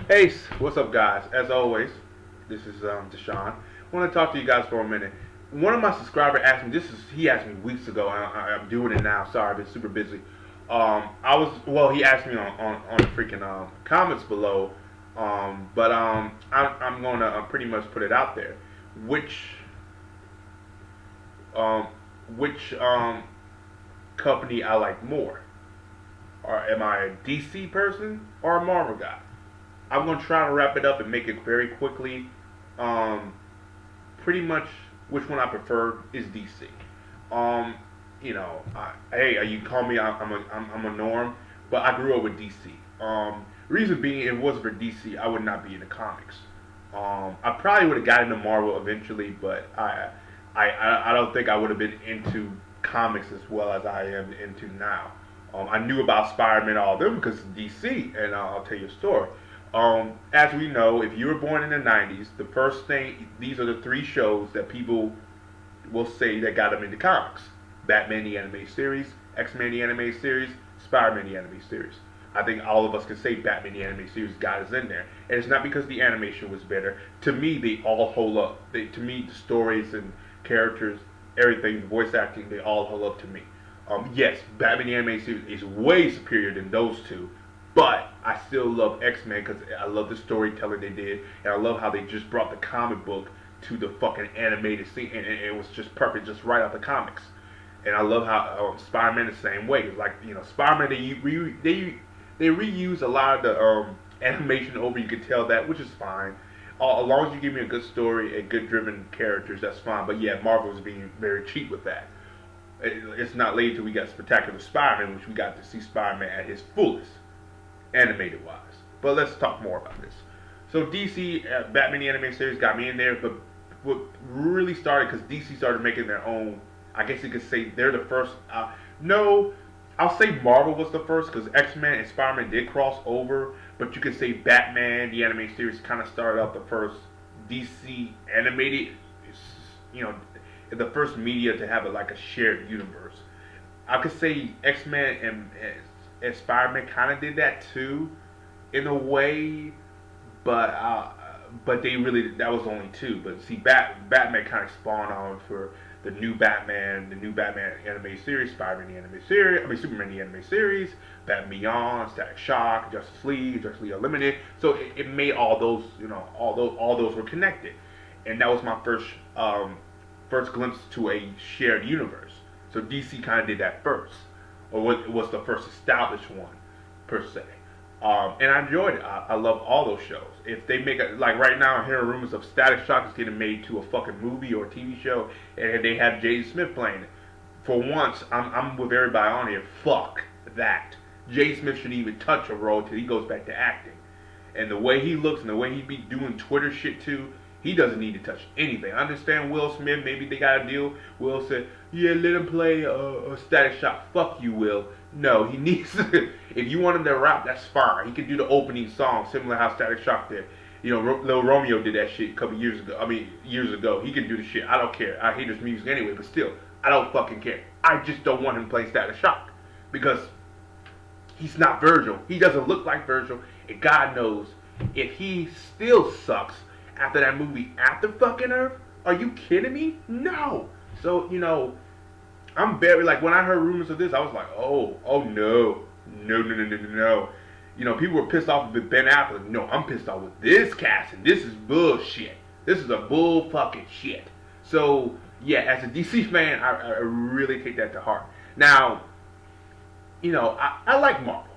Hey, what's up, guys? As always, this is Deshaun. I want to talk to you guys for a minute. One of my subscribers asked me. He asked me weeks ago. I'm doing it now. Sorry, I've been super busy. He asked me on the freaking comments below. I'm going to pretty much put it out there. Which um, which company I like more? Or am I a DC person or a Marvel guy? I'm gonna try to wrap it up and make it very quickly. Um, Pretty much, which one I prefer is DC. Um, hey, you call me, I'm a norm, but I grew up with DC. Reason being, if it wasn't for DC, I would not be in the comics. I probably would have gotten into Marvel eventually, but I don't think I would have been into comics as well as I am into now. I knew about Spider-Man, all of them, because of DC, and I'll tell you a story. As we know, if you were born in the 90s, the first thing, these are the three shows that people will say that got them into comics. Batman the Animated Series, X-Men the Animated Series, Spider-Man the Animated Series. I think all of us can say Batman the Animated Series got us in there. And it's not because the animation was better. To me, they all hold up. To me, the stories and characters, everything, the voice acting, they all hold up to me. Yes, Batman the Animated Series is way superior than those two. But I still love X-Men because I love the storytelling they did, and I love how they just brought the comic book to the fucking animated scene, and it was just perfect, just right out the comics. And I love how Spider-Man the same way. It's like, Spider-Man, they reuse a lot of the animation over. You could tell that, which is fine. As long as you give me a good story and good driven characters, that's fine. But yeah, Marvel's being very cheap with that. It's not late till we got Spectacular Spider-Man, which we got to see Spider-Man at his fullest, animated wise. But let's talk more about this. So DC, Batman the Animated Series got me in there, but what really started, because DC started making their own, I guess you could say they're the first, no, I'll say Marvel was the first, because X-Men and Spider-Man did cross over, but you could say Batman the Animated Series kind of started out the first DC animated, you know, the first media to have like a shared universe. I could say X-Men and Spider-Man kind of did that too, in a way, but they really, that was only two. But see, Batman kind of spawned on for the new Batman animated series, Spider-Man the animated series, Superman the animated series, Batman Beyond, Static Shock, Justice League Unlimited. So it made all those, all those were connected, and that was my first glimpse to a shared universe. So DC kind of did that first, or was the first established one, per se. And I enjoyed it. I love all those shows. If they make it, like right now, I'm hearing rumors of Static Shock is getting made to a fucking movie or a TV show, and they have Jaden Smith playing it. For once, I'm with everybody on here. Fuck that. Jaden Smith shouldn't even touch a role till he goes back to acting. And the way he looks and the way he be doing Twitter shit too, he doesn't need to touch anything. I understand Will Smith, maybe they got a deal. Will said, yeah, let him play a Static Shock. Fuck you, Will. No, he needs to. If you want him to rap, that's fine. He can do the opening song, similar how Static Shock did. Lil Romeo did that shit a couple years ago. Years ago. He can do the shit. I don't care. I hate his music anyway, but still, I don't fucking care. I just don't want him playing Static Shock. Because he's not Virgil. He doesn't look like Virgil. And God knows, if he still sucks after that movie, After Fucking Earth, are you kidding me? No. So, I'm very, like, when I heard rumors of this, I was like, oh no. No. People were pissed off with Ben Affleck. No, I'm pissed off with this cast, and this is bullshit. This is a bull fucking shit. So, yeah, as a DC fan, I really take that to heart. Now, I like Marvel.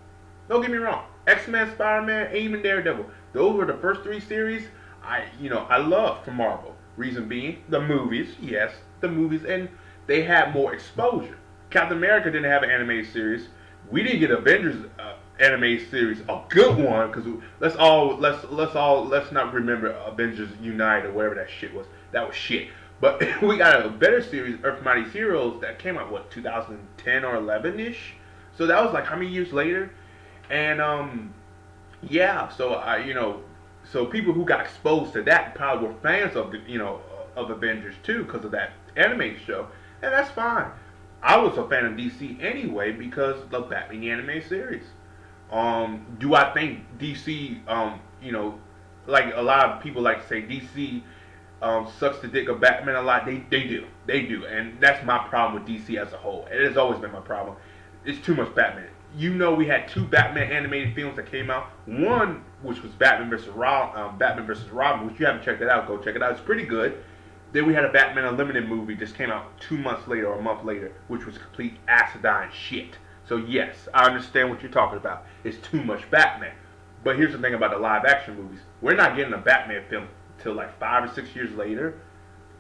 Don't get me wrong. X-Men, Spider-Man, even Daredevil. Those were the first three series I love from Marvel. Reason being, the movies, yes, the movies, and they had more exposure. Captain America didn't have an animated series. We didn't get Avengers animated series, a good one, because let's not remember Avengers Unite or whatever that shit was. That was shit. But we got a better series, Earth Mighty Heroes, that came out 2010 or 11 ish. So that was like how many years later? And yeah, so people who got exposed to that probably were fans of of Avengers too, because of that anime show, and that's fine. I was a fan of DC anyway because of Batman the animated series. Do I think DC, like a lot of people like to say, DC sucks the dick of Batman a lot? They do, and that's my problem with DC as a whole. It has always been my problem. It's too much Batman. You know, we had two Batman animated films that came out. One, which was Batman versus Robin, which you haven't checked it out. Go check it out. It's pretty good. Then we had a Batman Unlimited movie just came out 2 months later or a month later, which was complete acidine shit. So yes, I understand what you're talking about. It's too much Batman. But here's the thing about the live action movies. We're not getting a Batman film till like 5 or 6 years later.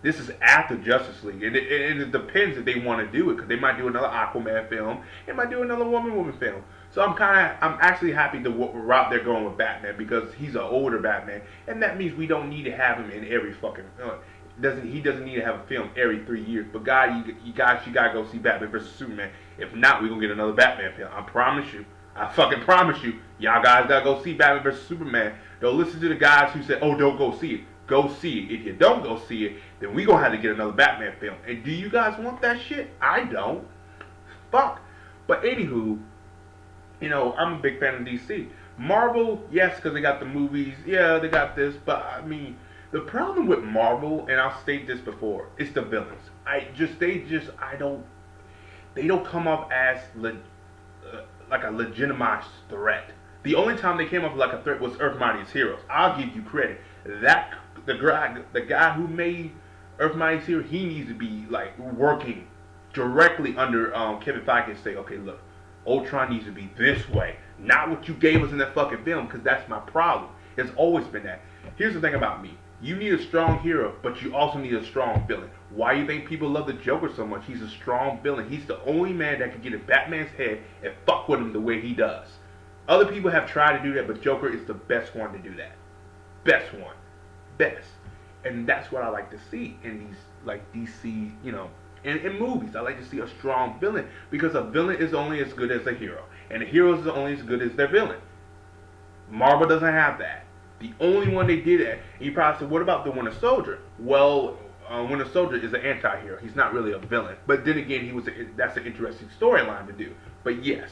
This is after Justice League, and it depends if they want to do it, because they might do another Aquaman film, they might do another Woman film. So I'm actually happy the route they're going with Batman, because he's an older Batman, and that means we don't need to have him in every fucking he doesn't need to have a film every 3 years. But you guys gotta go see Batman versus Superman. If not, we're gonna get another Batman film. I promise you. I fucking promise you. Y'all guys gotta go see Batman versus Superman. Don't listen to the guys who said, "Oh, don't go see it." Go see it. If you don't go see it, then we gonna have to get another Batman film. And do you guys want that shit? I don't. Fuck. But anywho, I'm a big fan of DC. Marvel, yes, because they got the movies. Yeah, they got this. But I mean, the problem with Marvel, and I'll state this before, it's the villains. They don't come off as like a legitimized threat. The only time they came off like a threat was Earth Mightiest Heroes. I'll give you credit. The guy who made Earth Mightiest Heroes, he needs to be like working directly under Kevin Feige and say, okay, look, Ultron needs to be this way, not what you gave us in that fucking film, because that's my problem. It's always been that. Here's the thing about me. You need a strong hero, but you also need a strong villain. Why do you think people love the Joker so much? He's a strong villain. He's the only man that can get in Batman's head and fuck with him the way he does. Other people have tried to do that, but Joker is the best one to do that. Best one. Best. And that's what I like to see in these, like, DC, in movies. I like to see a strong villain, because a villain is only as good as a hero, and a hero is only as good as their villain. Marvel doesn't have that. The only one they did that, and you probably said, what about the Winter Soldier? Well, Winter Soldier is an anti-hero. He's not really a villain. But then again, that's an interesting storyline to do. But yes,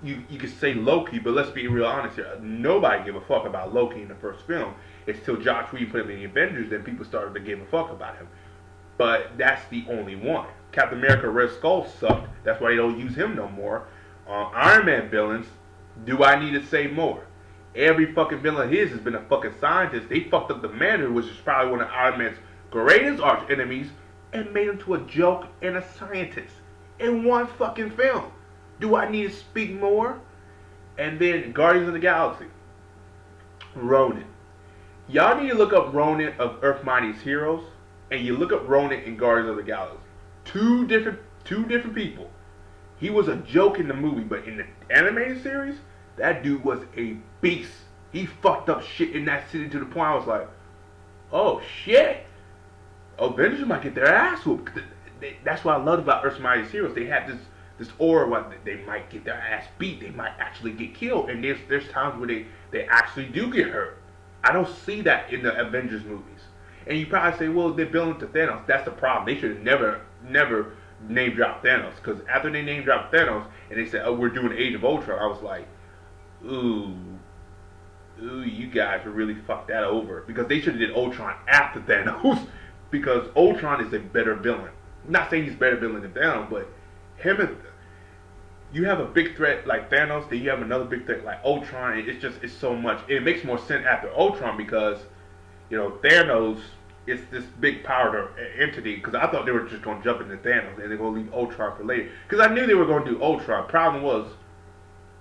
you could say Loki, but let's be real honest here. Nobody gave a fuck about Loki in the first film. It's till Josh Whedon put him in the Avengers that people started to give a fuck about him. But that's the only one. Captain America Red Skull sucked. That's why they don't use him no more. Iron Man villains, do I need to say more? Every fucking villain of his has been a fucking scientist. They fucked up the Mandarin, which is probably one of Iron Man's greatest arch enemies, and made him to a joke and a scientist in one fucking film. Do I need to speak more? And then Guardians of the Galaxy. Ronan. Y'all need to look up Ronan of Earth Mightiest Heroes, and you look up Ronan in Guardians of the Galaxy. Two different people. He was a joke in the movie, but in the animated series, that dude was a beast. He fucked up shit in that city to the point I was like, oh shit. Avengers might get their ass whooped. That's what I loved about Earth's Mightiest Heroes. They had this aura where they might get their ass beat. They might actually get killed. And there's times where they actually do get hurt. I don't see that in the Avengers movies. And you probably say, well, they're building to Thanos. That's the problem. They should have never name dropped Thanos. Because after they name dropped Thanos and they said, oh, we're doing Age of Ultron, I was like, ooh, you guys really fucked that over. Because they should have did Ultron after Thanos. Because Ultron is a better villain. I'm not saying he's a better villain than Thanos, but you have a big threat like Thanos, then you have another big threat like Ultron. It's so much. It makes more sense after Ultron because, Thanos is this big power entity. Because I thought they were just going to jump into Thanos and they're going to leave Ultron for later. Because I knew they were going to do Ultron. Problem was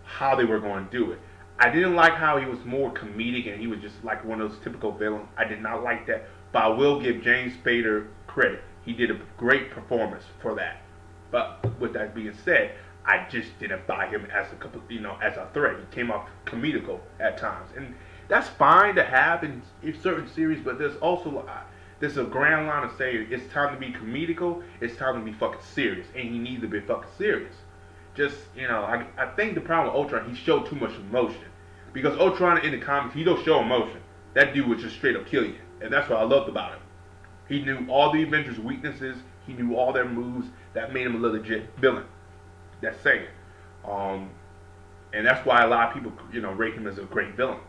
how they were going to do it. I didn't like how he was more comedic and he was just like one of those typical villains. I did not like that. But I will give James Spader credit. He did a great performance for that. But with that being said, I just didn't buy him as a threat. He came off comedical at times, and that's fine to have in certain series. But there's also there's a grand line to say it's time to be comedical. It's time to be fucking serious, and he needs to be fucking serious. Just I think the problem with Ultron, he showed too much emotion. Because Ultron in the comics, he don't show emotion. That dude would just straight up kill you, and that's what I loved about him. He knew all the Avengers' weaknesses. He knew all their moves. That made him a legit villain. That's saying. and that's why a lot of people, rate him as a great villain.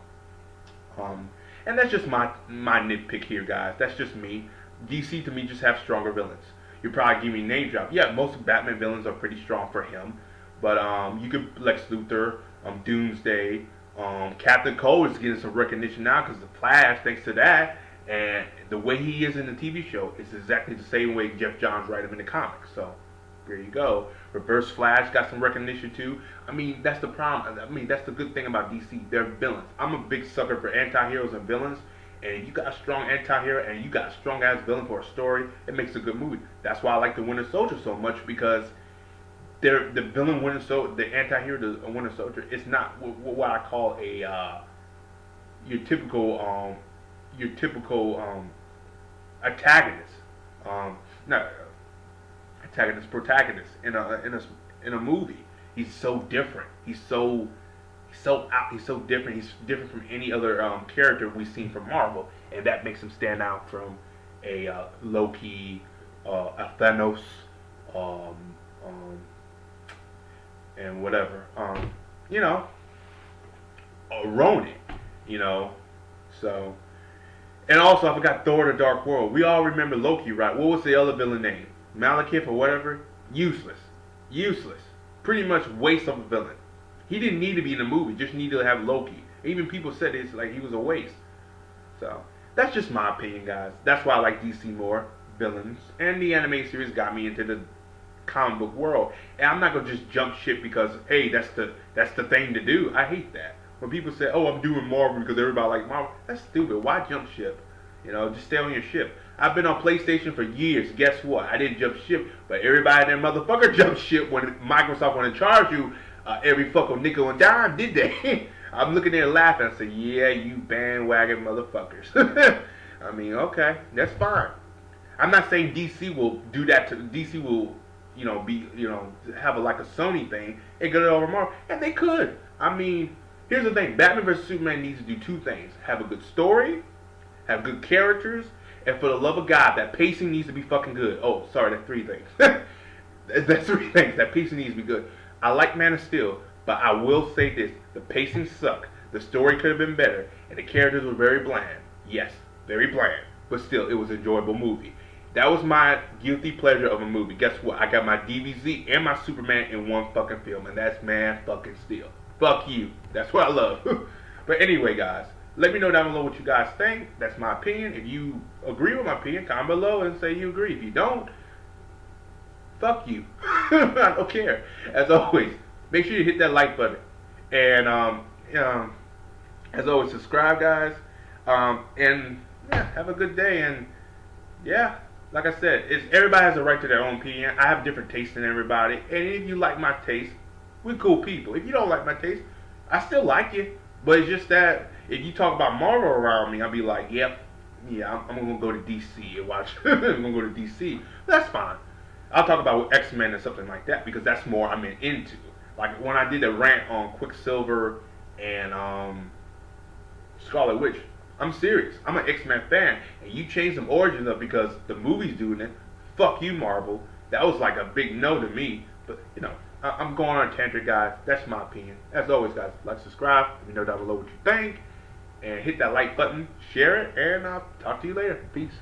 Um, and that's just my nitpick here, guys. That's just me. DC to me just have stronger villains. You probably give me name drop. Yeah, most Batman villains are pretty strong for him, but you could Lex Luthor, Doomsday, Captain Cold is getting some recognition now because the Flash, thanks to that, and the way he is in the TV show is exactly the same way Jeff Johns write him in the comics. So there you go. Reverse Flash got some recognition too. I mean, that's the problem. I mean, that's the good thing about DC. They're villains. I'm a big sucker for anti-heroes and villains. And you got a strong anti-hero and you got a strong-ass villain for a story, it makes a good movie. That's why I like the Winter Soldier so much, because the villain Winter Soldier, the anti-hero, the Winter Soldier, it's not what I call a your typical antagonist. Not antagonist, protagonist in a movie. He's so different. He's so out. He's so different. He's different from any other character we've seen from Marvel, and that makes him stand out from a Loki, a Thanos, and whatever. A Ronin. So. And also, I forgot Thor: The Dark World. We all remember Loki, right? What was the other villain name? Malekith or whatever? Useless. Useless. Pretty much waste of a villain. He didn't need to be in the movie. Just needed to have Loki. Even people said it's like he was a waste. So, that's just my opinion, guys. That's why I like DC more. Villains. And the anime series got me into the comic book world. And I'm not going to just jump ship because, hey, that's the thing to do. I hate that. When people say, oh, I'm doing Marvel because everybody like Marvel, that's stupid. Why jump ship? Just stay on your ship. I've been on PlayStation for years. Guess what? I didn't jump ship, but everybody and their motherfucker jumped ship when Microsoft wanted to charge you every fucking nickel and dime, did they? I'm looking there laughing. I say, yeah, you bandwagon motherfuckers. I mean, okay, that's fine. I'm not saying DC will do that to DC will, have like a Sony thing and get it over Marvel, and they could. I mean, here's the thing: Batman vs Superman needs to do two things: have a good story, have good characters, and for the love of God, that pacing needs to be fucking good. Oh, sorry, that's three things. That's three things. That pacing needs to be good. I like Man of Steel, but I will say this: the pacing sucked. The story could have been better, and the characters were very bland. Yes, very bland, but still, it was an enjoyable movie. That was my guilty pleasure of a movie. Guess what? I got my DBZ and my Superman in one fucking film, and that's Man fucking Steel. Fuck you. That's what I love. But anyway, guys, let me know down below what you guys think. That's my opinion. If you agree with my opinion, comment below and say you agree. If you don't, fuck you. I don't care. As always, make sure you hit that like button. And as always, subscribe, guys. And yeah, have a good day. And yeah, like I said, everybody has a right to their own opinion. I have different tastes than everybody. And if you like my taste, we're cool people. If you don't like my taste, I still like you. But it's just that if you talk about Marvel around me, I'll be like, yep, yeah, I'm going to go to DC and watch. I'm going to go to DC. That's fine. I'll talk about X-Men and something like that because that's more I'm into. Like when I did a rant on Quicksilver and Scarlet Witch, I'm serious. I'm an X-Men fan. And you changed some origins up because the movie's doing it. Fuck you, Marvel. That was like a big no to me. But, I'm going on a tangent, guys. That's my opinion. As always, guys, like, subscribe. Let me know down below what you think. And hit that like button, share it, and I'll talk to you later. Peace.